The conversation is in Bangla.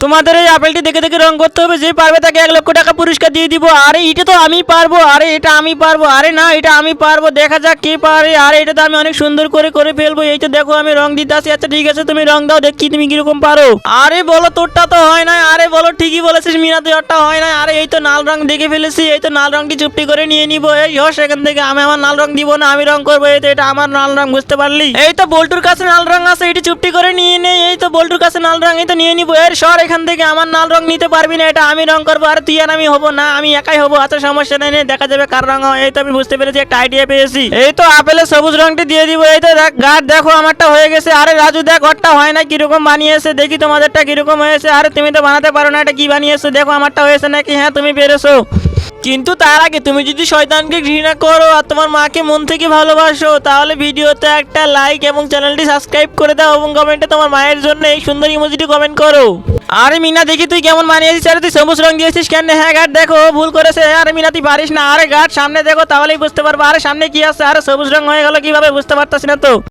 তোমাদের এই আপেলটি দেখে দেখে রং করতে হবে, যে পারবে তাকে 1 লক্ষ টাকা পুরস্কার দিয়ে দিব। আরে এটা তো আমি পারবো, আরে এটা আমি পারবো, আরে না এটা আমি পারবো, দেখা যাক কে পারে। আরে এটা তো আমি অনেক সুন্দর করে করে ফেলবো। এই তো দেখো আমি রং দিতে আসি। আচ্ছা ঠিক আছে, তুমি রং দাও, দেখি তুমি কিরকম পারো। আরে বলো তোরটা তো হয় না, আরে বলো ঠিকই বলেছিস মিনা, তোরটা হয় না। আরে এই তো লাল রং দেখে ফেলেছি, এই তো লাল রংটি চুপটি করে নিয়ে নিবো। এই হস এখান থেকে, আমি আমার লাল রং দিব না, আমি রং করবো। এই তো এটা আমার লাল রং, বুঝতে পারলি? এই তো বল্টুর কাছে লাল রং আছে, এটি চুপটি করে নিয়ে নেই। এই তো বল্টুর কাছে লাল রং, এই তো নিয়ে নিবো। এর সর এখান থেকে, আমার লাল রং নিতে পারবি না, এটা আমি রং করবো। আর তুই আর আমি হবো না, আমি একাই হবো। আচ্ছা সমস্যা নেই, দেখা যাবে কার রং হয়। এই তো আমি বুঝতে পেরেছি, একটা আইডিয়া পেয়েছি। এই তো আপেলের সবুজ রংটি দিয়ে দিব। এই তো গাছ দেখো আমারটা হয়ে গেছে। আরে রাজু দেখ ওরটা হয় না, কিরকম বানিয়েছে দেখি তোমাদেরটা কিরকম হয়েছে। আরে তুমি তো বানাতে পারো না, এটা কি বানিয়েছো দেখো আমারটা হয়েছে নাকি। হ্যাঁ তুমি পেরেছো, কিন্তু তার আগে তুমি যদি শয়তানকে ঘৃণা করো আর তোমার মাকে মন থেকে ভালোবাসো, তাহলে ভিডিওতে একটা লাইক এবং চ্যানেলটি সাবস্ক্রাইব করে দাও এবং কমেন্টে তোমার মায়ের জন্য এই সুন্দর ইমোজিটি কমেন্ট করো। আরে মিনা দেখি তুই কেমন বানিয়েছিস। আরে তুই সবুজ রং দিয়েছিস কেন? হ্যাঁ গার্ড দেখো ভুল করেছে। আরে মিনা তুই পারিস না। আরে গার্ড সামনে দেখো, তাহলেই বুঝতে পারবো। আরে সামনে কি আছে? আরে সবুজ রং হয়ে গেল কিভাবে, বুঝতে পারতাছি না তো।